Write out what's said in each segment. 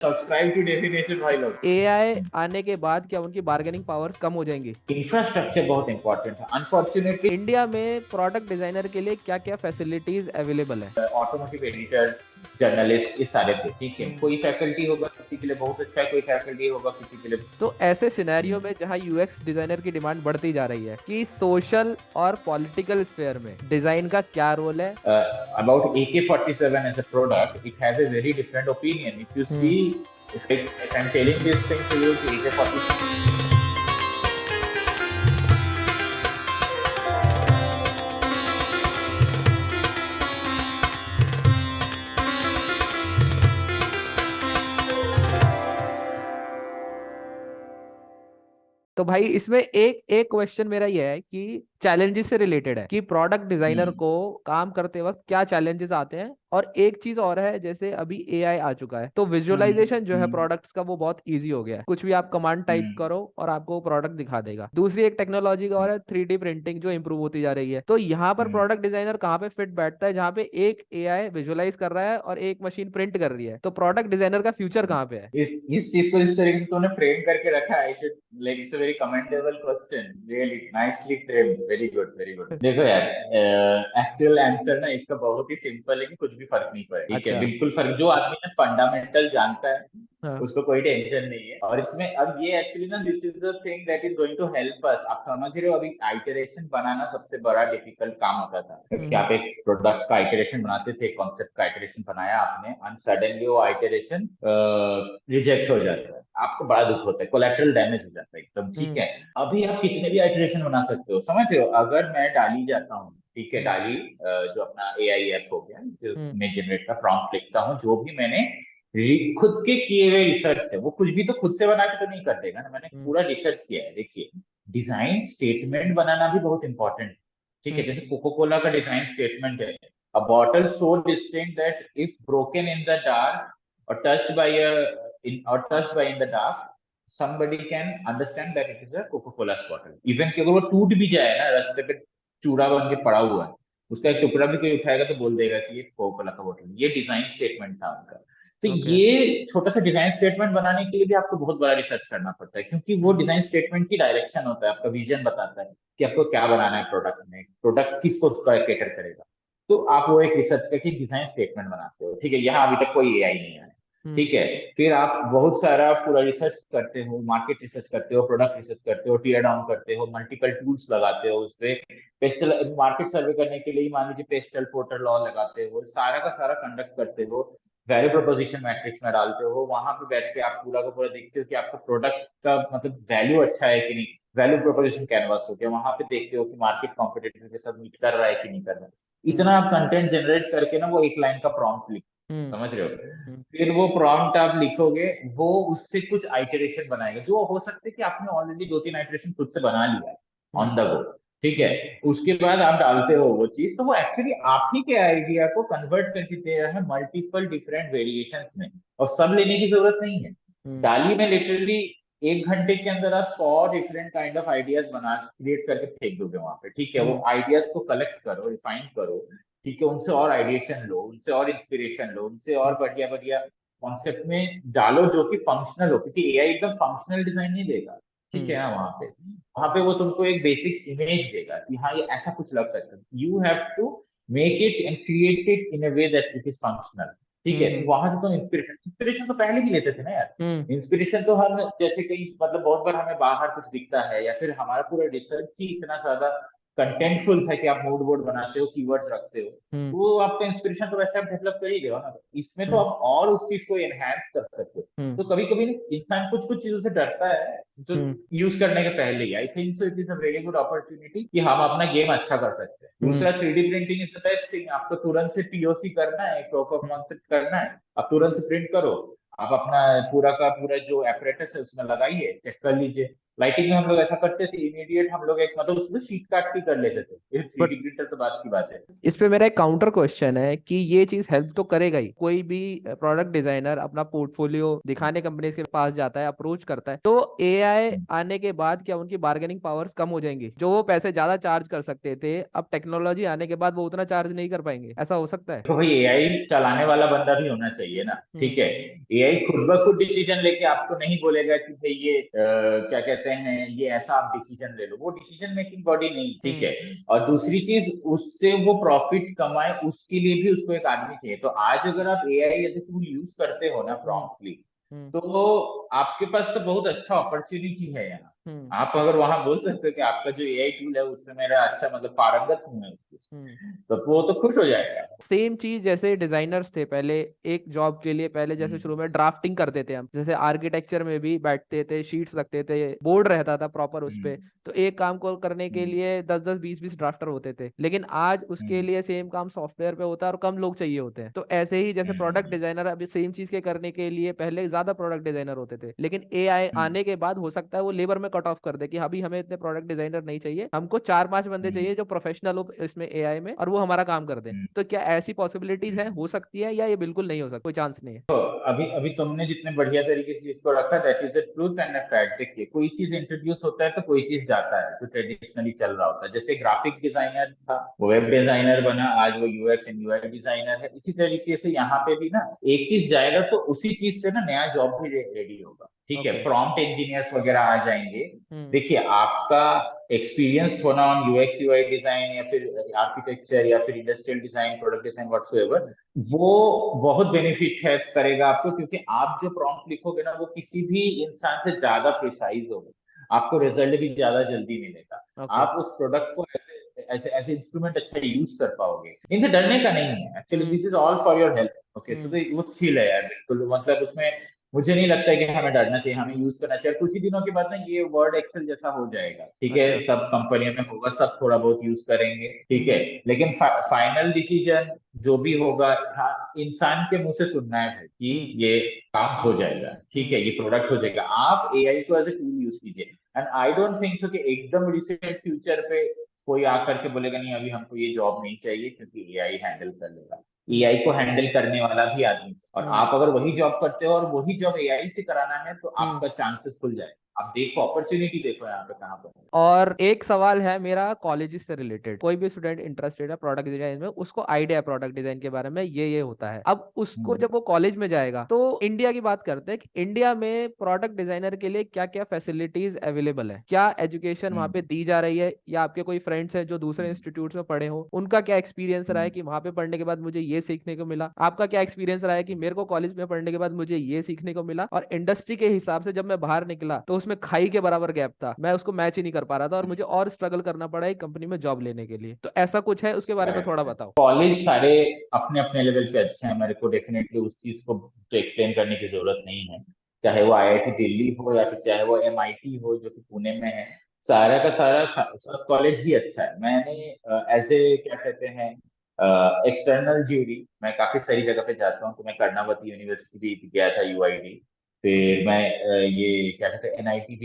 Subscribe to definition भाई लोग। AI आने के बाद क्या उनकी बार्गेनिंग पावर कम हो जाएंगी? इंफ्रास्ट्रक्चर बहुत इंपॉर्टेंट है अनफॉर्चुनेटली। इंडिया में प्रोडक्ट डिजाइनर के लिए क्या क्या फैसिलिटीज अवेलेबल है? ऑटोमोटिव एडिटर्स, जर्नलिस्ट, ये सारे थे। ठीक है, हम्म। कोई फैकल्टी होगा किसी के लिए बहुत अच्छा है, कोई फैकल्टी होगा किसी के लिए। तो ऐसे सिनेरियो में जहां यूएक्स डिजाइनर की डिमांड बढ़ती जा रही है कि सोशल और पॉलिटिकल स्फेयर में डिजाइन का क्या रोल है? About AK-47 as a product, it has a very different opinion. If you hmm. see, if I'm telling this thing to you, AK-47 तो भाई इसमें एक एक क्वेश्चन मेरा ये है कि चैलेंजेस से रिलेटेड है कि प्रोडक्ट डिजाइनर को काम करते वक्त क्या चैलेंजेस आते हैं। और एक चीज और है, जैसे अभी एआई आ चुका है तो विजुअलाइजेशन जो है हम्म, प्रोडक्ट्स का वो बहुत इजी हो गया है। कुछ भी आप कमांड टाइप हम्म, करो और आपको वो प्रोडक्ट दिखा देगा। दूसरी एक टेक्नोलॉजी का और है 3D प्रिंटिंग जो इंप्रूव होती जा रही है। तो यहाँ पर हम्म। प्रोडक्ट डिजाइनर कहाँ पे फिट बैठता है, जहाँ पे एक एआई विजुअलाइज कर रहा है और एक मशीन प्रिंट कर रही है? तो प्रोडक्ट डिजाइनर का फ्यूचर कहाँ पे है? इस चीज को इस तरीके से तूने फ्रेम करके रखा है, I should like it's a very commendable question, really nicely framed, very good very good. देखो यार, एक्चुअल आंसर ना इसका बहुत ही सिंपल है कि कुछ भी फर्क नहीं पड़ेगा। ठीक है, अच्छा। बिल्कुल फर्क, जो आदमी ने फंडामेंटल जानता है हाँ। उसको कोई टेंशन नहीं है। और इसमें अब ये एक्चुअली ना, this is the thing that is going to help us. आप समझ रहे हो, अभी आइटरेशन बनाना सबसे बड़ा डिफिकल्ट काम होता था कि हम्म। आप एक प्रोडक्ट का आइटरेशन बनाते थे, कॉन्सेप्ट का आइटरेशन बनाया आपने, एंड सडनली वो आइटरेशन रिजेक्ट हो जाता है, आपको बड़ा दुख होता है, कोलेटरल डैमेज हो जाता है एकदम। ठीक हम्म। है, अभी आप कितने भी आइटरेशन बना सकते हो, समझ रहे हो। अगर मैं डाली जाता हूँ, ठीक है, हम्म। डाली जो अपना एआई ऐप हो गया, जो हम्म। मैं जनरेट का प्रॉम्प्ट लिखता हूँ, जो भी मैंने खुद के किए हुए रिसर्च है, वो कुछ भी तो खुद से बना के तो नहीं कर देगा ना, मैंने हम्म। पूरा रिसर्च किया है। देखिए, डिजाइन स्टेटमेंट बनाना भी बहुत इंपॉर्टेंट है। ठीक है, हम्म। जैसे कोको कोला का डिजाइन स्टेटमेंट है, अ bottle so distinct that if broken in the dark or touched by a touched by in the dark, somebody can understand that it is a Coca-Cola bottle. Even कि अगर वो टूट भी जाए ना, रास्ते पे चूड़ा बन के पड़ा हुआ है, उसका एक टुकड़ा भी कोई उठाएगा तो बोल देगा कि ये कोका कोला का बोतल। ये डिजाइन स्टेटमेंट था उनका। तो ओके। ये छोटा सा डिजाइन स्टेटमेंट बनाने के लिए भी आपको बहुत बड़ा रिसर्च करना पड़ता है, क्योंकि वो हम्म। डिजाइन स्टेटमेंट की डायरेक्शन होता है, आपका विजन बताता है कि आपको क्या बनाना है प्रोडक्ट में, प्रोडक्ट किसको कैटर करेगा। तो आप वो एक रिसर्च करके डिजाइन स्टेटमेंट बनाते हो। ठीक है, यहाँ अभी तक कोई एआई नहीं है। हम्म। ठीक है, फिर आप बहुत सारा पूरा रिसर्च करते हो, मार्केट रिसर्च करते हो, प्रोडक्ट रिसर्च करते हो, टीयर डाउन करते हो, मल्टीपल टूल्स लगाते हो उस पे, पेस्टल मार्केट सर्वे करने के लिए मान लीजिए पेस्टल पोर्टर लॉ लगाते हो, सारा का सारा कंडक्ट करते हो, वैल्यू प्रोपोजिशन मैट्रिक्स में डालते हो, वहां पे बैठ के आप पूरा का पूरा देखते हो कि आपका प्रोडक्ट का मतलब वैल्यू अच्छा है कि नहीं। वैल्यू प्रोपोजिशन कैनवास हो गया, वहां पे देखते हो कि मार्केट कॉम्पिटिटर के साथ मीट कर रहा है कि नहीं कर रहा है। हम्म। इतना आप कंटेंट जनरेट करके ना वो एक लाइन का प्रॉम्प्ट लिख, हम्म। समझ रहे हो। हम्म। फिर वो प्रॉम्प्ट आप लिखोगे, वो उससे कुछ आइटरेशन बनाएगा, जो हो सकता है कि आपने ऑलरेडी दो तीन आइटरेशन खुद से बना लिया हम्म। On the go. ठीक है, हम्म। उसके बाद आप डालते हो वो चीज, तो वो एक्चुअली आप ही के आइडिया को कन्वर्ट करके दे रहा है मल्टीपल डिफरेंट वेरिएशंस में, और सब लेने की जरूरत नहीं है। हम्म। डाली में लिटरली 1 घंटे के अंदर आप 100 डिफरेंट काइंड ऑफ आइडियाज बना क्रिएट करके फेंक दोगे वहां पे। ठीक है, वो हम्म। आइडियाज को कलेक्ट करो, रिफाइन करो। ठीक है, उनसे और आइडिएशन लो, उनसे और इंस्पिरेशन लो, उनसे और बढ़िया बढ़िया कॉन्सेप्ट में डालो जो कि फंक्शनल हो, क्योंकि एआई एकदम फंक्शनल डिजाइन नहीं देगा। ठीक हम्म। है ना, वहां पे वो तुमको एक बेसिक इमेज देगा कि हाँ ये ऐसा कुछ लग सकता है, you have to make it and create it in a way that it is functional. ठीक हम्म। है, तो वहां से तुम इंस्पिरेशन इंस्पिरेशन तो पहले भी लेते थे ना यार। हम्म। इंस्पिरेशन तो हम जैसे कहीं मतलब बहुत बार हमें बाहर कुछ दिखता है, या फिर हमारा पूरा रिसर्च ही इतना ज्यादा कंटेंटफुल था कि आप मूड बोर्ड बनाते हो, कीवर्ड्स रखते हो, हम्म। वो आपका इंस्पिरेशन तो वैसे आप डेवलप कर ही रहे हो ना। इसमें तो हम्म। आप और उस चीज को एनहांस कर सकते हो। हम्म। तो कभी कभी इंसान कुछ कुछ चीजों से डरता है, जो हम्म। यूज करने के पहले ही। I think so it is a very good opportunity कि हम अपना गेम अच्छा कर सकते हैं। हम्म। दूसरा, 3D printing is the best thing. आपको तुरंत से पीओसी करना है, प्रूफ ऑफ हम्म। कॉन्सेप्ट करना है, आप तुरंत से प्रिंट करो, आप अपना पूरा का पूरा जो एपरेटस है उसमें लगाइए, चेक कर लीजिए। लाइटिंग में हम लोग ऐसा करते थे, इमीडिएट हम लोग एक मतलब उसमें शीट काट के कर लेते थे, थ्री बट डी प्रिंटर तो बात की बात है। इस पे मेरा एक काउंटर क्वेश्चन है कि ये चीज हेल्प तो करेगा ही, कोई भी प्रोडक्ट डिजाइनर अपना पोर्टफोलियो दिखाने कंपनी के पास जाता है, अप्रोच करता है, तो एआई आने के बाद क्या उनकी बार्गेनिंग पावर्स कम हो जाएंगी? जो वो पैसे ज्यादा चार्ज कर सकते थे, अब टेक्नोलॉजी आने के बाद वो उतना चार्ज नहीं कर पाएंगे, ऐसा हो सकता है? तो भाई एआई चलाने वाला बंदा भी होना चाहिए ना, ठीक हम्म। है। एआई खुद ब खुद डिसीजन लेके आपको नहीं बोलेगा कि भाई ये क्या कहते हैं, ये ऐसा आप डिसीजन ले लो, वो डिसीजन मेकिंग बॉडी नहीं, ठीक हम्म। है। और दूसरी चीज, उससे वो प्रॉफिट कमाए उसके लिए भी उसको एक आदमी चाहिए। तो आज अगर आप AI as a tool use करते हो ना हम्म। प्रॉम्प्टली, हम्म। तो आपके पास तो बहुत अच्छा अपॉर्चुनिटी है यहाँ। हम्म। आप अगर वहां बोल सकते हो कि आपका जो एआई टूल है उसमें मेरा अच्छा मतलब पारंगत हूं मैं उस चीज हम्म। में, तो वो तो खुश हो जाएगा। सेम चीज जैसे डिजाइनर्स थे पहले, एक जॉब के लिए पहले जैसे शुरू हम्म, में ड्राफ्टिंग करते थे हम, जैसे आर्किटेक्चर में भी बैठते थे, शीट्स रखते थे, बोर्ड रहता था प्रॉपर उस पे, हम्म, तो एक काम को करने के हम्म, लिए 10-10 20-20 ड्राफ्टर होते थे, लेकिन आज उसके हम्म, लिए सेम काम सॉफ्टवेयर पे होता है और कम लोग चाहिए होते हैं। तो ऐसे ही जैसे प्रोडक्ट हम्म, डिजाइनर अभी सेम चीज के करने के लिए पहले ज्यादा प्रोडक्ट डिजाइनर होते थे, लेकिन एआई हम्म, आने के बाद हो सकता है वो लेबर में कट ऑफ कर दे कि अभी हमें इतने प्रोडक्ट डिजाइनर नहीं चाहिए, हमको 4-5 बंदे हम्म, चाहिए जो प्रोफेशनल हो इसमें एआई में, और वो हमारा काम कर दे। हम्म। तो क्या ऐसी पॉसिबिलिटीज है, हो सकती है, या ये बिल्कुल नहीं हो सकता, कोई चांस नहीं है? तो अभी अभी तुमने जितने बढ़िया तरीके से इसको रखा, that is a truth and a fact. देखिए, कोई चीज इंट्रोड्यूस होता है तो कोई चीज जाता है जो ट्रेडिशनली चल रहा होता है। जैसे ग्राफिक डिजाइनर था, वो वेब डिजाइनर बना, आज वो यूएक्स एंड यूआई डिजाइनर है। इसी तरीके से यहाँ पे भी ना एक चीज जाएगा तो उसी चीज से ना नया जॉब भी रेडी होगा, ठीक है। ओके। प्रॉम्प्ट इंजीनियर्स वगैरह आ जाएंगे। हम्म। देखिए, आपका एक्सपीरियंस होना ऑन यूएक्स यूआई डिजाइन या फिर आर्किटेक्चर या फिर industrial design, product design, whatsoever, वो बहुत बेनिफिट है करेगा आपको, क्योंकि आप जो प्रॉम्प्ट लिखोगे ना वो किसी भी इंसान से ज्यादा प्रिसाइज होगा, आपको रिजल्ट भी ज्यादा जल्दी मिलेगा। ओके। आप उस प्रोडक्ट को ऐसे ऐसे ऐसे इंस्ट्रूमेंट अच्छा यूज कर पाओगे। इनसे डरने का नहीं है, actually hmm. This is all for your health. Okay, so hmm. तो वो चिल है यार, बिल्कुल। मतलब उसमें मुझे नहीं लगता है कि हमें डरना चाहिए, हमें यूज करना चाहिए। कुछ ही दिनों के बाद ना ये वर्ड एक्सेल जैसा हो जाएगा, ठीक है। अच्छा। सब कंपनियों में होगा, सब थोड़ा बहुत यूज करेंगे, ठीक है। हम्म। लेकिन फाइनल डिसीजन जो भी होगा, हाँ, इंसान के मुंह से सुनना है कि हम्म। ये काम हो जाएगा, ठीक है, हम्म। ये प्रोडक्ट हो जाएगा। आप एआई को एज ए टूल यूज कीजिए। एंड आई डोंट थिंक सो कि एकदम रिसेंट फ्यूचर पे कोई आकर के बोलेगा नहीं अभी हमको ये जॉब नहीं चाहिए क्योंकि एआई हैंडल कर लेगा। हम्म। एआई को हैंडल करने वाला भी आदमी चाहिए। और हम्म। आप अगर वही जॉब करते हो और वही जॉब एआई से कराना है तो हम्म। आपका चांसेस खुल जाए। आप देखो अपॉर्चुनिटी, देखो यहाँ पे कहाँ पर है। और एक सवाल है मेरा कॉलेज से रिलेटेड, कोई भी स्टूडेंट इंटरेस्टेड है प्रोडक्ट डिजाइन में, उसको आइडिया है प्रोडक्ट डिजाइन के बारे में, ये होता है, अब उसको हम्म, जब वो कॉलेज में जाएगा तो इंडिया की बात करते हैं कि इंडिया में प्रोडक्ट डिजाइनर के लिए क्या क्या फैसिलिटीज अवेलेबल है, क्या एजुकेशन वहाँ पे हम्म, दी जा रही है, या आपके कोई फ्रेंड्स हैं जो दूसरे हम्म, इंस्टीट्यूट में पढ़े हो, उनका क्या एक्सपीरियंस रहा है हम्म, कि वहाँ पे पढ़ने के बाद मुझे ये सीखने को मिला, आपका क्या एक्सपीरियंस रहा है कि मेरे को कॉलेज में पढ़ने के बाद मुझे ये सीखने को मिला, और इंडस्ट्री के हिसाब से जब मैं बाहर निकला तो उसमें खाई के बराबर गैप था, मैं उसको मैच ही नहीं कर पा रहा था और मुझे और स्ट्रगल करना पड़ा एक कंपनी में जॉब लेने के लिए, तो ऐसा कुछ है, उसके बारे में थोड़ा बताओ। कॉलेज सारे अपने अपने लेवल पे अच्छे हैं, मेरे को डेफिनेटली उस चीज को तो एक्सप्लेन करने की जरूरत नहीं है। चाहे वो आईआईटी दिल्ली हो या फिर चाहे वो एमआईटी हो जो कि पुणे में है, सारा का सारा सब कॉलेज ही अच्छा है। मैंने एज ए क्या कहते हैं एक्सटर्नल ज्यूरी मैं काफी सारी जगह पे जाता हूँ। तो मैं कर्नावती यूनिवर्सिटी भी गया था, यूआईडी। हम्म। फिर मैं ये क्या कहते हैं एनआईटी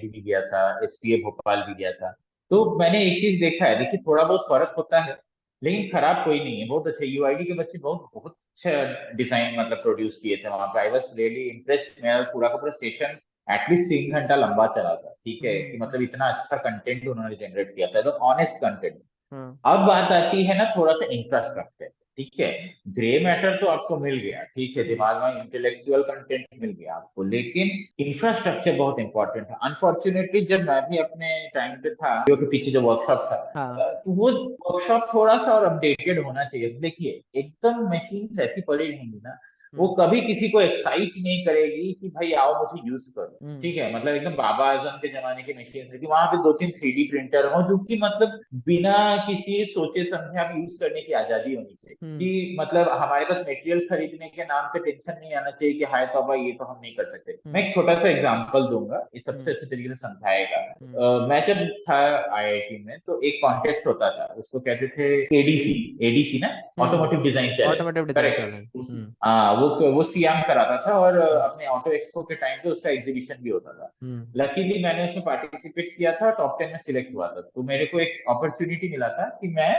भी गया था, एसपीए भोपाल भी गया था। तो मैंने एक चीज देखा है, देखिए थोड़ा बहुत फर्क होता है लेकिन खराब कोई नहीं है, बहुत अच्छा। यूआईडी के बच्चे बहुत बहुत अच्छा डिजाइन मतलब प्रोड्यूस किए थे वहां पे। I was really impressed. मेरा पूरा का पूरा सेशन एटलीस्ट 3 घंटा लंबा चला था, ठीक है, कि हम्म। मतलब इतना अच्छा कंटेंट उन्होंने जनरेट किया था, तो ऑनेस्ट कंटेंट। हाँ। अब बात आती है ना थोड़ा सा इंफ्रास्ट्रक्चर, ठीक है। ग्रे मैटर तो आपको मिल गया, ठीक है, हम्म। दिमाग में इंटेलेक्चुअल कंटेंट मिल गया आपको, लेकिन इंफ्रास्ट्रक्चर बहुत इंपॉर्टेंट है। अनफॉर्चुनेटली जब मैं भी अपने टाइम पे था, जो के पीछे जो वर्कशॉप था, हाँ। तो वो वर्कशॉप थोड़ा सा और अपडेटेड होना चाहिए। देखिए, एकदम मशीन ऐसी पड़ी रहेंगी ना, वो हम्म। कभी किसी को एक्साइट नहीं करेगी कि भाई आओ मुझे यूज करो, हम्म। ठीक है। मतलब एकदम बाबा आजम के जमाने की मशीन थी, वहां पे 2-3 3D प्रिंटर हो जो कि मतलब बिना किसी सोचे समझे हम यूज करने की आजादी होनी चाहिए, हम्म। कि मतलब हमारे पास मटेरियल खरीदने के नाम पे टेंशन नहीं आना चाहिए कि हाय तौबा ये तो हम नहीं कर सकते। मैं हम्म। एक छोटा सा एग्जांपल दूंगा, ये सबसे हम्म। अच्छे तरीके से समझाएगा। हम्म। मैं जब था आईआईटी में तो एक कॉन्टेस्ट होता था, उसको कहते थे एडीसी। एडीसी ना, hmm. Automotive design challenge, automatic design correct. Challenge. उस हम्म। वो सियाम कराता था और अपने ऑटो एक्सपो के टाइम पे उसका एग्जीबिशन भी होता था। लकीली मैंने उसमें पार्टिसिपेट किया था, टॉप 10 में सिलेक्ट हुआ था, तो मेरे को एक अपॉर्चुनिटी मिला था कि मैं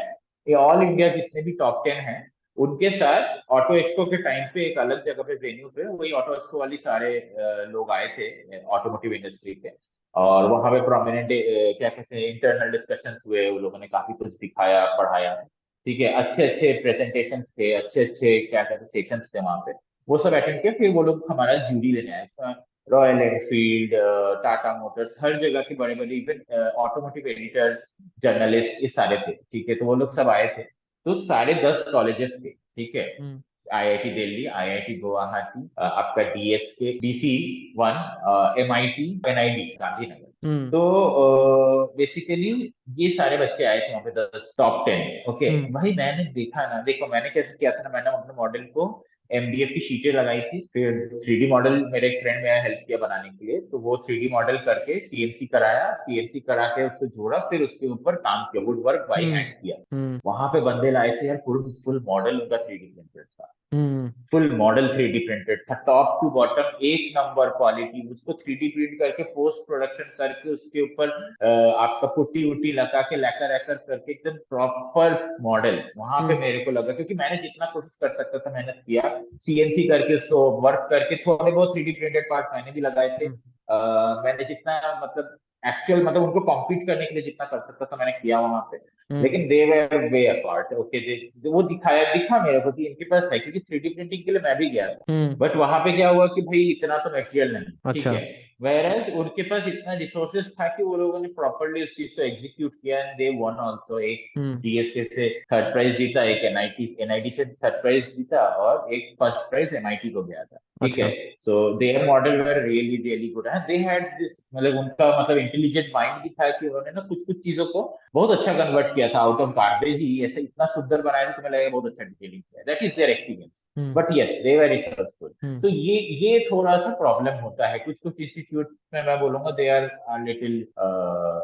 ये ऑल इंडिया जितने भी टॉप 10 हैं उनके साथ ऑटो एक्सपो के टाइम पे एक अलग जगह पे वेन्यू पे, वही ऑटो एक्सपो वाली सारे लोग आए थे ऑटोमोटिव इंडस्ट्री के, और वहां पे प्रोमिनेंट क्या कहते हैं इंटरनल डिस्कशंस हुए, वो लोगों ने काफी कुछ दिखाया पढ़ाया। ठीक है, अच्छे अच्छे प्रेजेंटेशन थे, अच्छे अच्छे क्या कहते हैं सेशंस थे वहां पे, वो सब अटेंड किया। फिर वो लोग हमारा जूरी लेने आए, इसमें रॉयल एनफील्ड, टाटा मोटर्स, हर जगह के बड़े बड़े इवन ऑटोमोटिव एडिटर्स, जर्नलिस्ट, ये सारे थे। ठीक है, तो वो लोग सब आए थे। तो साढ़े 10 कॉलेजेस थे। ठीक है, आईआईटी दिल्ली, आईआईटी गुवाहाटी, आपका DSK, DC1, MIT, NID Gandhinagar. तो बेसिकली ये सारे बच्चे आए थे वहाँ पे, 10 टॉप 10। ओके भाई, मैंने देखा ना, देखो मैंने कैसे किया था ना, मैंने अपने मॉडल को MDF की शीटें लगाई थी, फिर 3D मॉडल मेरे एक फ्रेंड ने हेल्प किया बनाने के लिए, तो वो 3D मॉडल करके CNC कराया, CNC करा के उसको जोड़ा, फिर उसके ऊपर काम किया, वुड वर्क बाई हैंड किया। वहां पे बंदे लाए थे यार, फुल फुल मॉडल उनका 3D प्रिंटेड था, फुल मॉडल 3D प्रिंटेड था, टॉप टू बॉटम एक नंबर क्वालिटी। उसको 3D प्रिंट करके पोस्ट प्रोडक्शन करके उसके ऊपर आपका पुट्टी उट्टी लगा के लैकर वैकर करके एकदम प्रॉपर मॉडल। वहां पे मेरे को लगा, क्योंकि मैंने जितना कोशिश कर सकता था मेहनत किया, CNC करके उसको वर्क करके, थोड़े बहुत 3D प्रिंटेड पार्ट्स मैंने भी लगाए थे। मैंने जितना मतलब एक्चुअल मतलब उनको कॉम्पीट करने के लिए जितना कर सकता था मैंने किया वहां पे, लेकिन दे वर वे अपार्ट। ओके, वो दिखा मेरे को कि इनके पास है, क्योंकि 3D प्रिंटिंग के लिए मैं भी गया था, बट वहां पे क्या हुआ कि भाई इतना तो मटेरियल नहीं। ठीक अच्छा। है, वेरएज उनके पास इतना रिसोर्सेज था कि वो लोगों ने प्रॉपरली उस चीज को एग्जीक्यूट किया, एंड दे वन आल्सो। एक DSK से थर्ड प्राइज जीता, एक NIT से थर्ड प्राइज जीता, और एक फर्स्ट प्राइज MIT को गया था। ठीक है, अच्छा। So there model were really really good, they had this, मतलब उनका मतलब इंटेलिजेंट माइंड भी था कि उन्होंने ना कुछ कुछ चीजों को बहुत अच्छा कन्वर्ट किया था, आउट ऑफ गार्बेज ही ऐसे इतना सुंदर बनाया था, तुम्हें लगेगा बहुत अच्छा डिटेलिंग किया, that is there experience. But yes, they were researchful. तो ये थोड़ा सा प्रॉब्लम होता है कुछ कुछ इंस्टीट्यूट में, मैं बोलूंगा दे आर लिटिल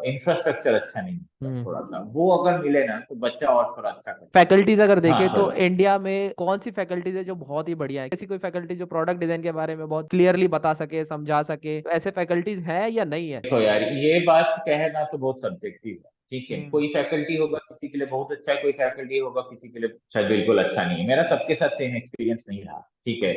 इंफ्रास्ट्रक्चर अच्छा नहीं है, थोड़ा सा वो अगर मिले ना तो बच्चा और थोड़ा अच्छा कर। फैकल्टीज अगर हाँ देखें तो सर, इंडिया में कौन सी फैकल्टीज है जो बहुत ही बढ़िया है? ऐसी कोई फैकल्टी जो प्रोडक्ट डिजाइन के बारे में बहुत क्लियरली बता सके, समझा सके, तो ऐसे फैकल्टीज है या नहीं है? देखो यार, ये बात कहना तो बहुत सब्जेक्टिव है। ठीक है, हम्म। कोई फैकल्टी होगा किसी के लिए बहुत अच्छा है, कोई फैकल्टी होगा किसी के लिए शायद बिल्कुल अच्छा नहीं है। मेरा सबके साथ सेम एक्सपीरियंस नहीं रहा। ठीक है,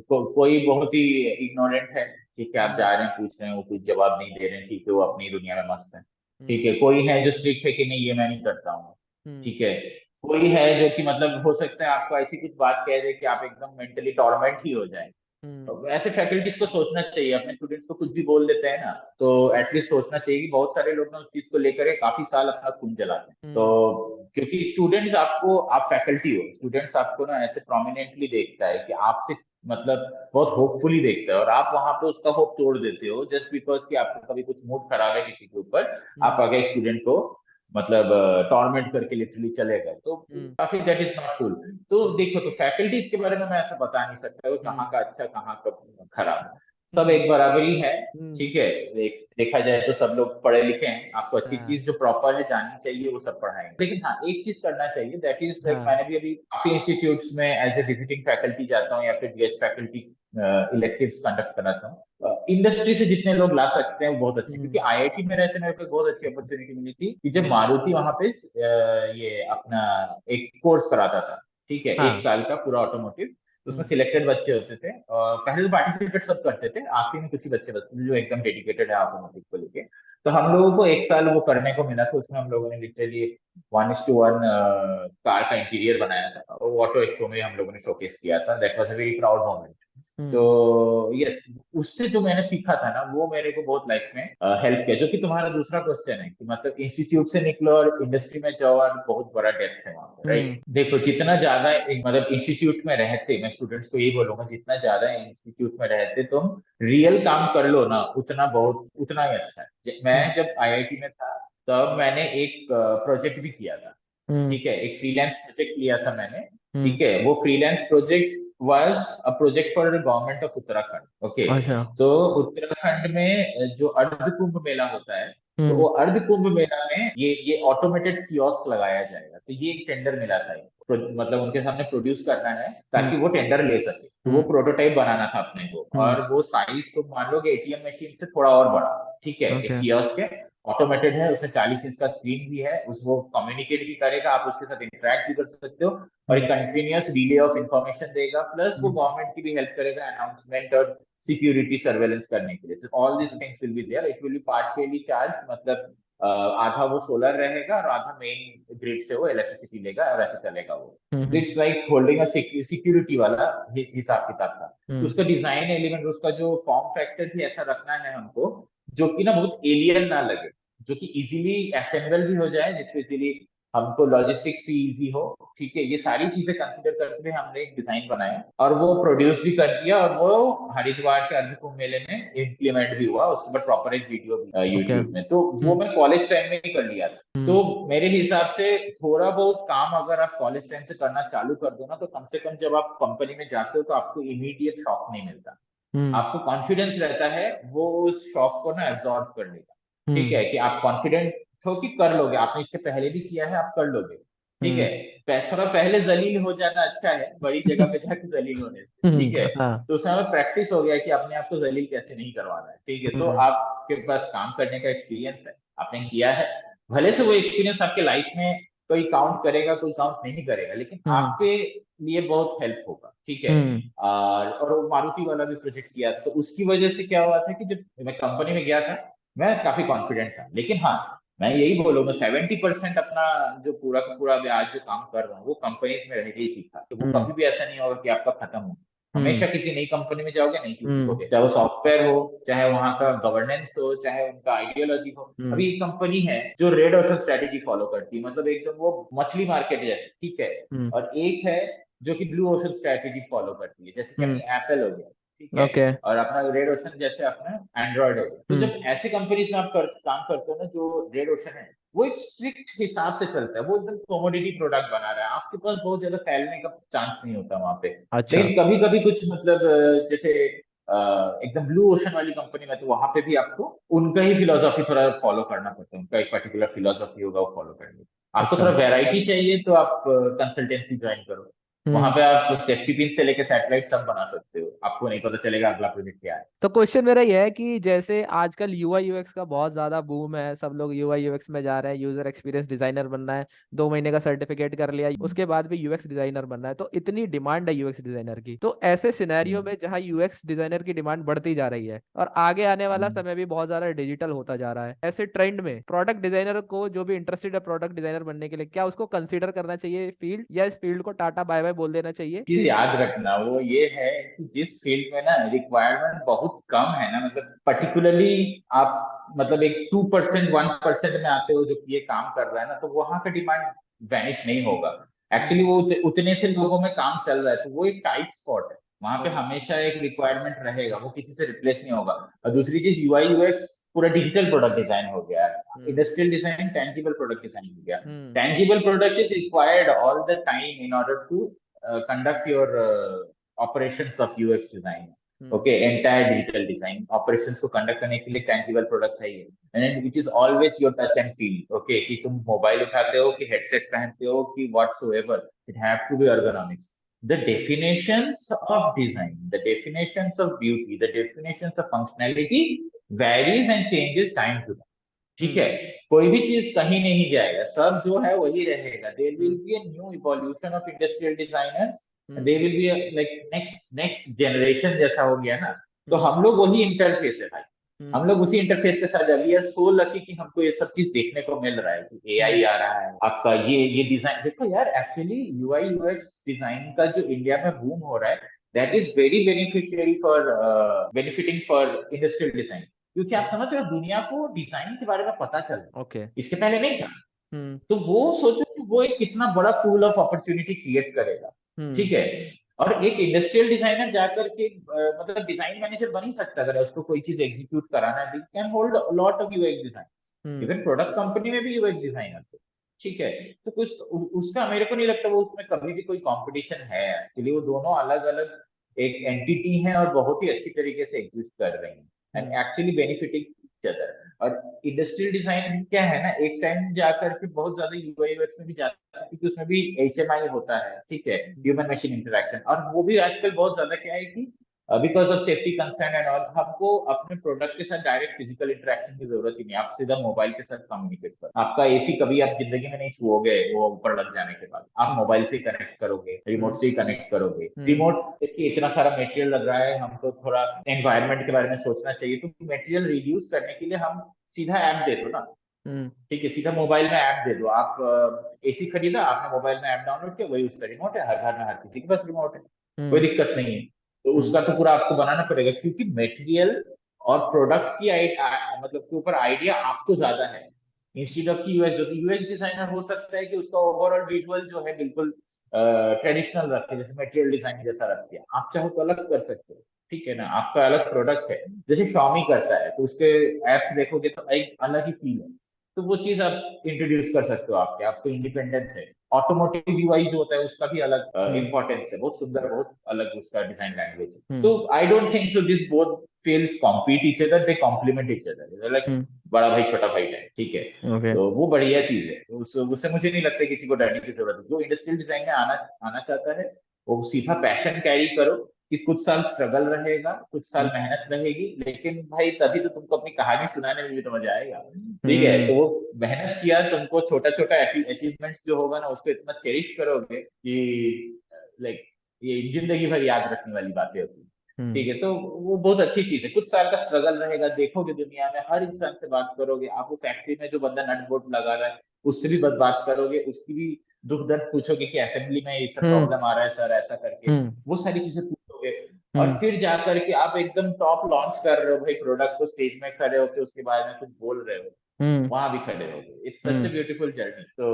कोई बहुत ही इग्नोरेंट है। ठीक है, आप जा रहे हैं पूछ रहे हैं, वो कुछ जवाब नहीं दे रहे हैं, ठीक है, वो अपनी दुनिया में मस्त है। ठीक है, कोई है जो स्ट्रिक्ट है कि नहीं, ये मैं नहीं करता हूँ। ठीक है, कोई है जो कि मतलब हो सकता है आपको ऐसी कुछ बात कह दे कि आप एकदम मेंटली टॉर्मेंट ही हो जाए। तो ऐसे फैकल्टीज को सोचना चाहिए, अपने स्टूडेंट्स को कुछ भी बोल देते हैं ना, तो एटलीस्ट सोचना चाहिए कि बहुत सारे लोग ना उस चीज को लेकर के काफी साल अपना खून जलाते हैं। तो क्योंकि स्टूडेंट्स आपको, आप फैकल्टी हो, स्टूडेंट्स आपको ना ऐसे प्रोमिनेंटली देखता है कि आपसे मतलब बहुत होपफुली देखता है, और आप वहां पे उसका होप तोड़ देते हो जस्ट बिकॉज कि आपका कभी कुछ मूड खराब है किसी के ऊपर, आप आगे स्टूडेंट को मतलब टॉर्मेंट करके लिटरली चले गए, तो काफी दैट इज नॉट कूल। तो देखो, तो फैकल्टीज के बारे में मैं ऐसा बता नहीं सकता कि कहाँ का अच्छा कहाँ का खराब, सब एक बराबरी है। ठीक है, देखा जाए तो सब लोग पढ़े लिखे हैं, आपको अच्छी हाँ। चीज जो प्रॉपर है जाननी चाहिए वो सब पढ़ाएंगे, लेकिन हाँ एक चीज करना चाहिए, दैट इज लाइक हाँ। मैंने भी अभी काफी इंस्टीट्यूट्स में एज ए विजिटिंग फैकल्टी जाता हूँ या फिर गेस्ट फैकल्टी इलेक्टिव्स कंडक्ट कराता हूँ। इंडस्ट्री से जितने लोग ला सकते हैं वो बहुत अच्छे, क्योंकि IIT में रहते मेरे को बहुत अच्छी अपॉर्चुनिटी मिली थी कि जब मारुति वहां पे ये अपना एक कोर्स कराता था। ठीक है, एक हाँ। साल का पूरा ऑटोमोटिव, उसमें सिलेक्टेड बच्चे होते थे, और पहले तो पार्टिसिपेट सब करते थे, आखिर में कुछ ही बच्चे बचते थे जो एकदम डेडिकेटेड है ऑटोमोटिव को लेके। तो हम लोगों को एक साल वो करने को मिला था, उसमें हम लोगों ने लिटरली 1:1 कार का इंटीरियर बनाया था, और वो ऑटो एक्सपो में हम लोगों ने शोकेस किया था, that was a very proud moment. तो यस, उससे जो मैंने सीखा था ना वो मेरे को बहुत लाइफ में हेल्प किया, जो कि तुम्हारा दूसरा क्वेश्चन है कि मतलब इंस्टीट्यूट से निकलो और इंडस्ट्री में जाओ, और बहुत बड़ा डेप्थ है वहां पर, राइट। देखो, जितना ज्यादा मतलब इंस्टीट्यूट में रहते, मैं स्टूडेंट्स को यही बोलूंगा, जितना ज्यादा इंस्टीट्यूट में रहते तुम रियल काम कर लो ना, उतना बहुत उतना ही अच्छा है। मैं जब IIT में था तब मैंने एक प्रोजेक्ट भी किया था। ठीक है, एक फ्रीलांस प्रोजेक्ट लिया था मैंने। ठीक है, वो freelance project was a project for government of Uttarakhand. Okay, अच्छा। सो उत्तराखंड में जो अर्ध कुंभ मेला होता है, तो वो हम्म। अर्ध कुंभ मेला में ये ऑटोमेटेड कियोस्क लगाया जाएगा। तो ये एक टेंडर मिला था मतलब उनके सामने प्रोड्यूस करना है ताकि वो टेंडर ले सके, तो वो प्रोटोटाइप बनाना था अपने को, और वो साइज तो मान लो कि एटीएम मशीन से थोड़ा और बड़ा, ठीक है, एक ओके कियोस्क है, ऑटोमेटेड है, उसमें 40 इंच का स्क्रीन भी है, उस वो कम्युनिकेट भी करेगा, आप उसके साथ इंटरेक्ट भी कर सकते हो, और एक कंटिन्यूअस रिले ऑफ इंफॉर्मेशन देगा, प्लस वो गवर्नमेंट की भी हेल्प करेगा अनाउंसमेंट और सिक्योरिटी सर्वेलेंस करने के लिए। All this things will be there, it will be partially charge, मतलब आधा वो सोलर रहेगा और आधा मेन ग्रिड से वो इलेक्ट्रिसिटी लेगा और ऐसे चलेगा वो। It's like holding a security वाला हिसाब किताब था। तो उसका डिजाइन एलिमेंट, उसका जो फॉर्म फैक्टर भी ऐसा रखना है हमको जो कि ना बहुत एलियन ना लगे, जो कि इजीली असेंबल भी हो जाए, जिसको इजीली हमको लॉजिस्टिक्स भी इजी हो, ठीक है, ये सारी चीजें कंसिडर करते हुए हमने एक डिजाइन बनाया और वो प्रोड्यूस भी कर दिया, और वो हरिद्वार के अर्ध कुंभ मेले में इम्प्लीमेंट भी हुआ, उसके बाद प्रॉपर एक वीडियो भी ओके यूट्यूब में, तो वो मैं कॉलेज टाइम में ही कर लिया था। तो मेरे हिसाब से थोड़ा बहुत काम अगर आप कॉलेज टाइम से करना चालू कर दो ना, तो कम से कम जब आप कंपनी में जाते हो तो आपको इमीडिएट शॉक नहीं मिलता, आपको कॉन्फिडेंस रहता है, वो उस शॉक को ना एब्जॉर्ब कर लेगा, ठीक है, कि आप कॉन्फिडेंट हो कि कर लोगे, आपने इसके पहले भी किया है, आप कर लोगे, ठीक है। थोड़ा पहले जलील हो जाना अच्छा है, बड़ी जगह पे जाके जलील होने से, ठीक है, हाँ तो उसमें हमें प्रैक्टिस हो गया कि अपने आप को जलील कैसे नहीं करवाना है, ठीक है, तो आपके पास काम करने का एक्सपीरियंस है, आपने किया है, भले से वो एक्सपीरियंस आपके लाइफ में कोई काउंट करेगा कोई काउंट नहीं करेगा, लेकिन आपके लिए बहुत हेल्प होगा, ठीक है। और वो मारुति वाला भी प्रोजेक्ट किया था, तो उसकी वजह से क्या हुआ था कि जब मैं कंपनी में गया था, मैं काफी कॉन्फिडेंट था, लेकिन हाँ, मैं यही बोलूंगा 70% अपना जो पूरा का पूरा आज जो काम कर रहा हूँ वो कंपनीज में रह के ही सीखा, तो वो कभी भी ऐसा नहीं होगा कि आपका खत्म हो, हमेशा किसी नई कंपनी में जाओगे नई चीज सीखोगे, चाहे वो सॉफ्टवेयर हो, चाहे वहाँ का गवर्नेंस हो, चाहे उनका आइडियोलॉजी हो। अभी एक कंपनी है जो रेड ओशन स्ट्रेटेजी फॉलो करती है, मतलब एकदम वो मछली मार्केट जैसे, ठीक है, और एक है जो कि ब्लू ओशन स्ट्रेटेजी फॉलो करती है, जैसे कि अपनी एप्पल हो गया, ठीक है, ओके और अपना रेड ओशन जैसे अपना एंड्रॉइड हो गया। तो जब ऐसे कंपनीज में आप काम करते हो ना, जो रेड ओशन है वो एक स्ट्रिक्ट हिसाब से चलता है, वो एकदम कमोडिटी प्रोडक्ट बना रहा है, आपके पास बहुत ज्यादा फैलने का चांस नहीं होता वहां पे। अच्छा लेकिन कभी कभी कुछ मतलब जैसे एकदम ब्लू ओशन वाली कंपनी में, तो वहां पे भी आपको उनका ही फिलोसॉफी थोड़ा फॉलो करना पड़ता है, उनका एक पर्टिकुलर फिलोसॉफी होगा वो फॉलो करनी। आपको अच्छा थोड़ा वैरायटी चाहिए तो आप कंसल्टेंसी ज्वाइन करो, वहां हम्म पे आप सेफ्टी पिन से लेके सैटेलाइट सब बना सकते हो, आपको नहीं पता चलेगा अगला प्रोजेक्ट क्या है। तो क्वेश्चन मेरा यह है कि जैसे आजकल यूआई यूएक्स का बहुत ज्यादा बूम है, सब लोग यूआई यूएक्स में जा रहे हैं, यूजर एक्सपीरियंस डिजाइनर बनना है, 2 महीने का सर्टिफिकेट कर लिया उसके बाद भी यूएक्स डिजाइनर बनना है, तो इतनी डिमांड है यूएक्स डिजाइनर की, तो ऐसे सिनेरियो हम्म, में जहाँ यूएक्स डिजाइनर की डिमांड बढ़ती जा रही है और आगे आने वाला हम्म, समय भी बहुत ज्यादा डिजिटल होता जा रहा है, ऐसे ट्रेंड में प्रोडक्ट डिजाइनर को जो भी इंटरेस्टेड है प्रोडक्ट डिजाइनर बनने के लिए, क्या उसको कंसिडर करना चाहिए फील्ड, या इस फील्ड को टाटा बाय बाय बोल देना चाहिए? चीज याद रखना वो ये है कि जिस फील्ड में ना रिक्वायरमेंट बहुत कम है ना, मतलब पर्टिकुलरली आप मतलब एक 2% 1% में आते हो जो कि ये काम कर रहा है ना, तो वहां का डिमांड वैनिश नहीं होगा। हम्म एक्चुअली वो उतने से लोगों में काम चल रहा है, तो वो एक टाइट स्पॉट है, वहां पे ओके हमेशा एक रिक्वायरमेंट रहेगा, वो किसी से रिप्लेस नहीं होगा। और दूसरी चीज, यूआई यूएक्स पूरा डिजिटल प्रोडक्ट डिजाइन हो गया है, hmm industrial design tangible product design हो गया। हम्म tangible product is required all the time in order to conduct your operations of UX design. Hmm Okay, entire digital design operations को conduct करने के लिए tangible product चाहिए, and it is always your touch and feel. Okay, कि तुम mobile उठाते हो कि हेडसेट पहनते हो कि whatsoever, it have to be ergonomics. The definitions of design, the definitions of beauty, the definitions of functionality varies and changes time to time. ठीक है, हम्म कोई भी चीज कहीं नहीं जाएगा, सब जो है वही रहेगा, there will hmm be a new evolution of industrial designers, hmm they will be like next next generation जैसा हो गया ना, तो हम्म हम लोग वही इंटरफेस है भाई, हम हम्म लोग उसी इंटरफेस के साथ, वी आर सो लकी कि हमको ये सब चीज देखने को मिल रहा है, कि एआई हम्म आ रहा है, आपका ये डिजाइन देखो यार, एक्चुअली यूआई यूएक्स डिजाइन का जो इंडिया में बूम हो रहा है, that is very beneficiary for benefiting for industrial design, क्योंकि आप समझ रहे हो दुनिया को डिजाइन के बारे में पता चल रहा है, ओके इसके पहले नहीं था। हम्म तो वो सोचो कि वो एक कितना बड़ा पूल ऑफ अपॉर्चुनिटी क्रिएट करेगा, हम्म ठीक है। और एक इंडस्ट्रियल डिजाइनर जाकर के मतलब डिजाइन मैनेजर बन ही सकता है, अगर उसको कोई चीज एग्जीक्यूट कराना है, can hold lot of UX design, hmm even product company में भी यूएक्स डिजाइनर है, ठीक है। तो कुछ उसका मेरे को नहीं लगता वो उसमें कभी भी कोई कंपटीशन है, एक्चुअली वो दोनों अलग अलग एक एंटिटी है और बहुत ही अच्छी तरीके से एग्जिस्ट कर रही हैं, and hmm actually benefiting each other. और इंडस्ट्रियल डिजाइन क्या है ना, एक टाइम जाकर के बहुत ज्यादा यूआई यूएक्स में भी जाता है, क्योंकि उसमें भी एचएमआई होता है, ठीक है, ह्यूमन मशीन इंटरेक्शन। और वो भी आजकल बहुत ज्यादा क्या है कि because of safety concern and all, हमको अपने प्रोडक्ट के साथ डायरेक्ट फिजिकल इंटरेक्शन की जरूरत ही नहीं, आप सीधा मोबाइल के साथ कम्युनिकेट करो। आपका एसी कभी आप जिंदगी में नहीं छुओगे, वो ऊपर लग जाने के बाद आप मोबाइल से कनेक्ट करोगे, रिमोट से ही कनेक्ट करोगे। रिमोट देखिए इतना सारा मटेरियल लग रहा है, हमको थोड़ा एनवायरनमेंट के बारे में सोचना चाहिए, तो मटेरियल रिड्यूस करने के लिए हम सीधा ऐप दे दो ना, ठीक है, सीधा मोबाइल में ऐप दे दो। आप एसी खरीदा, आपने मोबाइल में ऐप डाउनलोड किया, वही उसका रिमोट है, हर घर में हर किसी के पास रिमोट है, कोई दिक्कत नहीं है। तो उसका तो पूरा आपको बनाना पड़ेगा, क्योंकि मटेरियल और प्रोडक्ट की मतलब के ऊपर आइडिया आपको ज्यादा है, इंस्टीड ऑफ की यूएस। जो यूएस डिजाइनर हो सकता है कि उसका ओवरऑल विजुअल जो है बिल्कुल ट्रेडिशनल रखे, जैसे मटेरियल डिजाइन जैसा रखते हैं, आप चाहो तो अलग कर सकते हो, ठीक है ना, आपका अलग प्रोडक्ट है। जैसे Xiaomi करता है, तो उसके एप्स देखोगे तो एक अलग ही फील है, तो वो चीज आप इंट्रोड्यूस कर सकते हो, आपको इंडिपेंडेंस है। ऑटोमोटिव यूआई जो होता है उसका भी अलग इंपॉर्टेंस है, बहुत सुंदर, बहुत अलग उसका डिजाइन लैंग्वेज है। तो I don't think so this both fields compete each other, they complement each other, like बड़ा भाई छोटा भाई है, ठीक है। तो वो बढ़िया चीज है, उससे मुझे नहीं लगता किसी को डरने की जरूरत है। जो इंडस्ट्रियल डिजाइन में आना आना चाहता है, वो सीधा पैशन कैरी करो, कि कुछ साल स्ट्रगल रहेगा, कुछ साल मेहनत रहेगी, लेकिन भाई तभी तो तुमको अपनी कहानी सुनाने में भी तो मजा आएगा, ठीक है। तो वो मेहनत किया, तुमको छोटा छोटा अचीवमेंट्स जो होगा ना, उसको इतना चेरिश करोगे कि लाइक ये जिंदगी भर याद रखने वाली बातें होती है, ठीक है। तो वो बहुत अच्छी चीज है, कुछ साल का स्ट्रगल रहेगा, देखोगे दुनिया में हर इंसान से बात करोगे, आप वो फैक्ट्री में जो बंदा नट बोल्ट लगा रहा है उससे भी बात करोगे, उसकी भी दुख दर्द पूछोगे कि असेंबली में ये सब प्रॉब्लम आ रहा है सर, ऐसा करके वो सारी चीजें पूछोगे। और फिर जाकर के आप एकदम टॉप लॉन्च कर रहे हो भाई प्रोडक्ट को, स्टेज में खड़े होकर उसके बारे में कुछ बोल रहे हो, वहां भी खड़े हो गए। It's such a beautiful journey. तो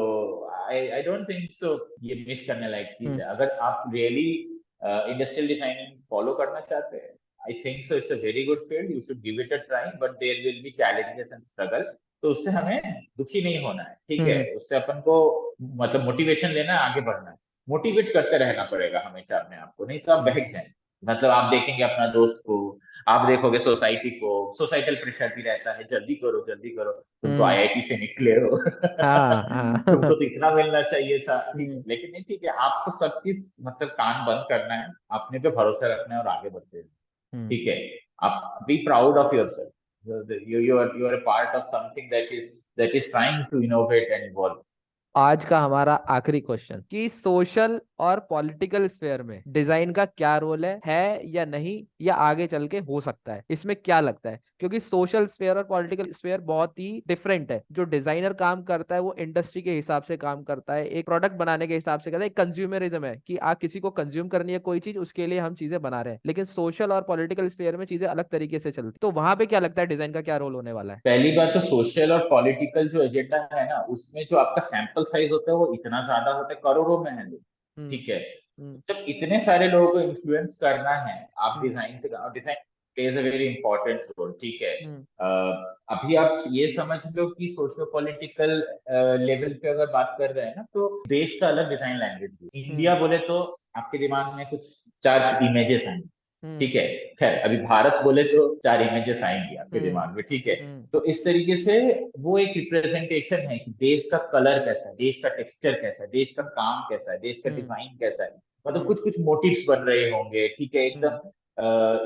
आई डोंट थिंक सो ये मिस करने लायक चीज है, अगर आप रियली इंडस्ट्रियल डिजाइनिंग फॉलो करना चाहते हैं। I think so it's a very good field, you should give it a try, but there will be challenges and struggle. तो उससे हमें दुखी नहीं होना है, ठीक है, उससे अपन को मतलब मोटिवेशन लेना है, आगे बढ़ना है, मोटिवेट करते रहना पड़ेगा हमेशा अपने आप को, नहीं तो आप बहक जाएंगे। मतलब आप देखेंगे अपना दोस्त को, आप देखोगे सोसाइटी को, सोसाइटल प्रेशर भी रहता है, जल्दी करो जल्दी करो, तुम तो आईआईटी से निकले हो तुमको तो इतना मिलना चाहिए था, ठीक है। लेकिन नहीं, ठीक है, आपको सब चीज मतलब कान बंद करना है, अपने पे भरोसा रखना है और आगे बढ़ते हैं, ठीक है। आप be proud of your self, you are a part of something that is trying to innovate and evolve. आज का हमारा आखिरी क्वेश्चन कि सोशल और पॉलिटिकल स्फेयर में डिजाइन का क्या रोल है या नहीं, या आगे चल के हो सकता है, इसमें क्या लगता है? क्योंकि सोशल स्फेयर और पॉलिटिकल स्फेयर बहुत ही डिफरेंट है। जो डिजाइनर काम करता है वो इंडस्ट्री के हिसाब से काम करता है, एक प्रोडक्ट बनाने के हिसाब से करता है, एक कंज्यूमरिज्म है कि आप किसी को कंज्यूम करनी है कोई चीज, उसके लिए हम चीजें बना रहे हैं। लेकिन सोशल और पॉलिटिकल स्फेयर में चीजें अलग तरीके से चलती, तो वहां पे क्या लगता है डिजाइन का क्या रोल होने वाला है? पहली बात तो सोशल और पॉलिटिकल जो एजेंडा है ना, उसमें जो आपका सैंपल साइज होता है वो इतना ज्यादा होता है, करोड़ों में है लोग, ठीक है। जब इतने सारे लोगों को इन्फ्लुएंस करना है, आप डिजाइन से, design plays a very important role, ठीक है। अभी आप ये समझ लो कि सोशियो पॉलिटिकल लेवल पे अगर बात कर रहे हैं ना, तो देश का अलग डिजाइन लैंग्वेज है। इंडिया बोले तो आपके दिमाग में कुछ चार इमेजेस हैं, ठीक है। खैर अभी भारत बोले तो चार इमेजेस आएंगी आपके दिमाग में, ठीक है। तो इस तरीके से वो एक रिप्रेजेंटेशन है कि देश का कलर कैसा है, देश का टेक्सचर कैसा है, देश का काम कैसा है, देश का डिजाइन कैसा है, मतलब कुछ कुछ मोटिव्स बन रहे होंगे, ठीक है, एकदम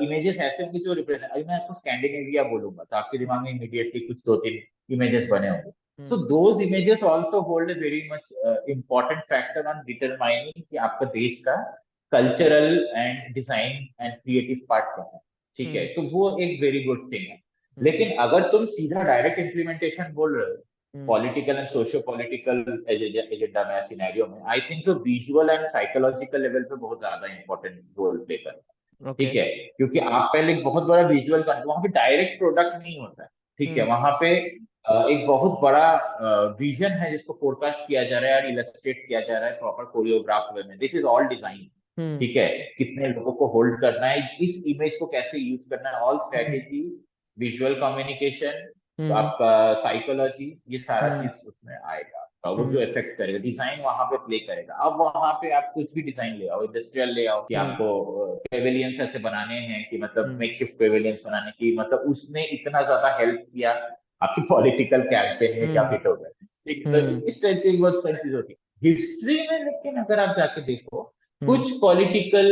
इमेजेस ऐसे होंगे जो रिप्रेजेंट। अभी मैं आपको स्कैंडिनेविया बोलूंगा तो आपके दिमाग में इमीडिएटली कुछ दो तीन इमेजेस बने होंगे। So those images also hold a very much important factor on determining कि आपका देश का cultural and design and creative part कैसा है, ठीक है। तो वो एक वेरी गुड थिंग है। लेकिन अगर तुम सीधा डायरेक्ट इम्प्लीमेंटेशन बोल रहे हो political and socio political agenda में, सिनेरियो में, आई थिंक जो विजुअल एंड साइकोलॉजिकल लेवल पे बहुत ज्यादा इंपॉर्टेंट रोल प्ले कर रहा है, ठीक है। क्योंकि आप पहले एक बहुत बड़ा विजुअल, वहां पे डायरेक्ट प्रोडक्ट नहीं होता है, ठीक है। वहां पे एक बहुत बड़ा विजन है जिसको फोरकास्ट किया जा रहा है और इलस्ट्रेट किया जा रहा है प्रॉपर कोरियोग्राफ वे में। दिस इज ऑल डिजाइन, ठीक है। कितने लोगों को होल्ड करना है, इस इमेज को कैसे यूज करना है, ऑल स्ट्रेटेजी, विजुअल कम्युनिकेशन, तो आपका साइकोलॉजी, ये सारा चीज उसमें आएगा। वो जो इफेक्ट करेगा, डिजाइन वहां पे प्ले करेगा। अब वहां पे आप कुछ भी डिजाइन ले आओ, इंडस्ट्रियल ले आओ, कि आपको पेविलियंस ऐसे बनाने हैं कि मतलब मेकशिफ्ट पेविलियंस बनाने की, मतलब उसने इतना ज्यादा हेल्प किया आपकी पॉलिटिकल कैंपेन में, क्या हिट हो गए। ठीक, तो इस टाइप की बहुत सारी चीजें होती है हिस्ट्री में। लेकिन अगर आप जाके देखो, कुछ पॉलिटिकल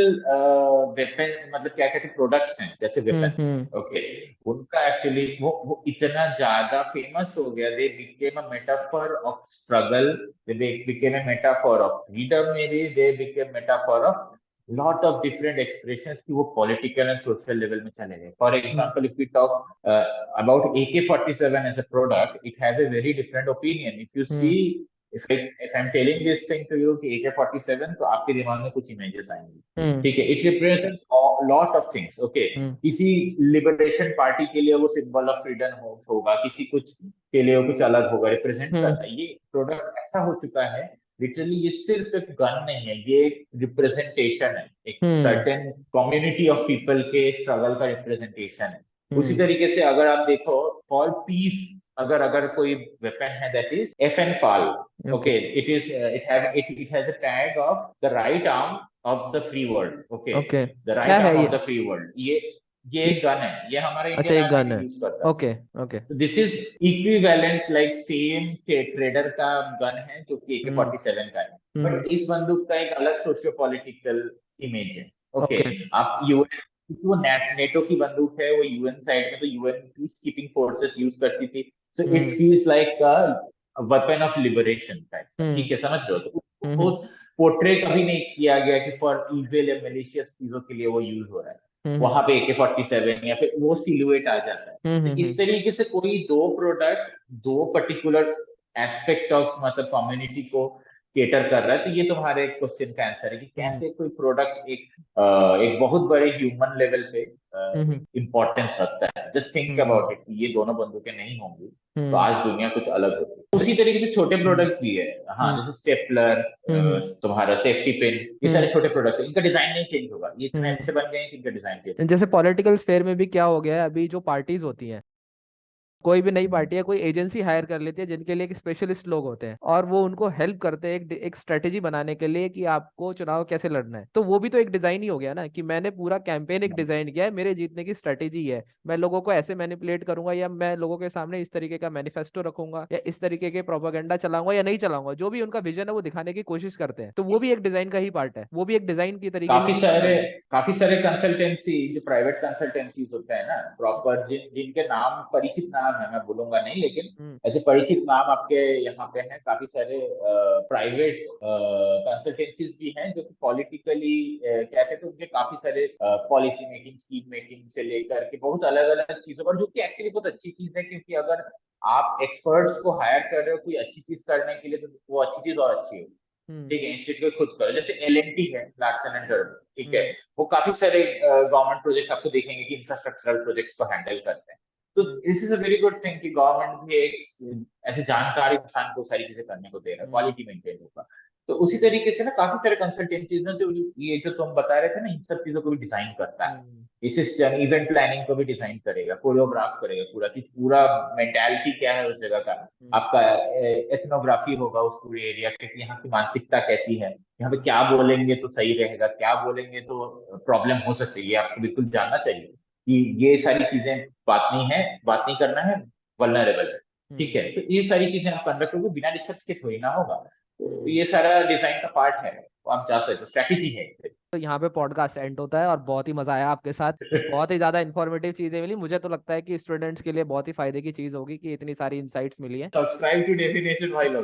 वेपन, मतलब क्या कहते हैं, प्रोडक्ट्स हैं जैसे वेपन, ओके, उनका एक्चुअली वो इतना ज्यादा फेमस हो गया, they became a metaphor of struggle, they became a metaphor of freedom, मेरी they became metaphor of lot of different expressions की वो पॉलिटिकल एंड सोशल लेवल में चले गए। For example, if we talk about AK-47 as a product, it has a very different opinion. If you see, if I'm telling this thing to you कि AK-47, तो आपके दिमाग में कुछ images आएंगी, ठीक है। It represents lot of things, okay. किसी लिबरेशन पार्टी के लिए वो सिंबल ऑफ फ्रीडम होगा, किसी कुछ के लिए वो कुछ अलग होगा, रिप्रेजेंट करता है। ये प्रोडक्ट ऐसा हो चुका है, लिटरली ये सिर्फ एक गन नहीं है, ये एक रिप्रेजेंटेशन है, एक सर्टेन कम्युनिटी ऑफ पीपल के स्ट्रगल का रिप्रेजेंटेशन है। उसी तरीके से अगर आप देखो, फॉर पीस, अगर अगर कोई वेपन है, that is FN FAL, okay, it is it has a tag of the right arm of the free world, okay, the right arm of the free world. ये एक गन है, ये हमारा अच्छा, इंडियन एक आर्मी गन भी है, use करता है। Okay okay. This is equivalent, like same trader का गन है जो कि AK-47 का है, बट इस बंदूक का एक अलग सोशियो पॉलिटिकल इमेज है, ओके। आप यूएन, वो नेटो की बंदूक है, वो यूएन साइड में, तो UN peace keeping forces use करती थी, so it feels like a weapon of liberation type, ठीक है, समझ रहे हो। तो उसको पोर्ट्रे कभी नहीं किया गया कि फॉर इविल या मेलिशियस चीजों के लिए वो यूज हो रहा है। वहां पे AK-47 या फिर वो सिलुएट आ जाता है। तो इस तरीके से कोई दो प्रोडक्ट, दो पर्टिकुलर एस्पेक्ट ऑफ मतलब कम्युनिटी को केटर कर रहा है, तो ये तुम्हारे क्वेश्चन का आंसर है कि कैसे कोई प्रोडक्ट एक बहुत बड़े ह्यूमन लेवल पे इंपॉर्टेंस रखता है। जस्ट थिंक अबाउट इट, ये दोनों बंदूकें नहीं होंगी तो आज दुनिया कुछ अलग होती। उसी तरीके से छोटे प्रोडक्ट्स भी है, हाँ, जैसे स्टेपलर, तुम्हारा सेफ्टी पिन, ये सारे छोटे प्रोडक्ट्स हैं, इनका डिजाइन नहीं चेंज होगा, ये इतने अच्छे बन गए हैं कि इनका डिजाइन चेंज। जैसे पॉलिटिकल स्फेयर में भी क्या हो गया है, अभी जो पार्टीज होती हैं, कोई भी नई पार्टी है, कोई एजेंसी हायर कर लेती है जिनके लिए एक स्पेशलिस्ट लोग होते हैं, और वो उनको हेल्प करते हैं एक स्ट्रेटेजी बनाने के लिए कि आपको चुनाव कैसे लड़ना है। तो वो भी तो एक डिजाइन ही हो गया ना, कि मैंने पूरा कैंपेन एक डिजाइन किया है, मेरे जीतने की स्ट्रेटेजी है, मैं लोगों को ऐसे मैनिपुलेट करूंगा, या मैं लोगों के सामने इस तरीके का मैनिफेस्टो रखूंगा, या इस तरीके के प्रोपागेंडा चलाऊंगा या नहीं चलाऊंगा, जो भी उनका विजन है वो दिखाने की कोशिश करते हैं। तो वो भी एक डिजाइन का ही पार्ट है, वो भी एक डिजाइन की तरीके से काफी सारे कंसल्टेंसी, जो प्राइवेट कंसल्टेंसीज होते हैं ना, प्रॉपर जिनके नाम परिचित नाम है, मैं बोलूंगा नहीं, लेकिन ऐसे परिचित नाम आपके यहाँ पे हैं, काफी सारे प्राइवेट कंसल्टेंसीज भी हैं जो कि पॉलिटिकली क्या कहते हैं, उनके काफी सारे पॉलिसी मेकिंग, स्कीम मेकिंग से लेकर के बहुत अलग अलग चीजों पर, जो कि एक्चुअली बहुत अच्छी चीज है, क्योंकि अगर आप एक्सपर्ट्स को हायर कर रहे हो कोई अच्छी चीज करने के लिए, तो वो अच्छी चीज और अच्छी हो, ठीक है। इंस्टीट्यूट खुद करो, जैसे LNT है, लार्सन एंड टर्बो, ठीक है, वो काफी सारे गवर्नमेंट प्रोजेक्ट्स आपको देखेंगे कि इंफ्रास्ट्रक्चरल प्रोजेक्ट्स को हैंडल करते हैं। तो this is a very good thing कि गवर्नमेंट भी एक ऐसे जानकार इंसान को सारी चीजें करने को दे रहा है, क्वालिटी मेंटेन होगा। तो उसी तरीके से ना काफी सारे कंसल्टेंसीज में, जो ये जो तुम बता रहे थे ना, इन सब चीजों को भी डिजाइन करता है। इस इवेंट प्लानिंग को भी डिजाइन करेगा, कोरियोग्राफ करेगा पूरा, कि पूरा मेंटालिटी क्या है उस जगह का, आपका एथनोग्राफी होगा उस पूरे एरिया के, कि यहाँ की मानसिकता कैसी है, यहाँ पे क्या बोलेंगे तो सही रहेगा, क्या बोलेंगे तो प्रॉब्लम हो सकती है, ये आपको बिल्कुल जानना चाहिए कि ये सारी चीजें बात नहीं करना है, वल्नरेबल है, ठीक है। तो ये सारी चीजें आप कंडक्ट करोगे, बिना रिसर्च के थोड़ी ना होगा। तो ये सारा डिजाइन का पार्ट है, तो आप जा सकते हो, स्ट्रेटेजी है। तो यहाँ पे पॉडकास्ट एंड होता है, और बहुत ही मजा आया आपके साथ, बहुत ही ज्यादा इन्फॉर्मेटिव चीजें मिली। मुझे तो लगता है कि स्टूडेंट्स के लिए बहुत ही फायदे की चीज होगी कि इतनी सारी इंसाइट्स मिली है। सब्सक्राइब टू डेफिनेशन भाई लोग।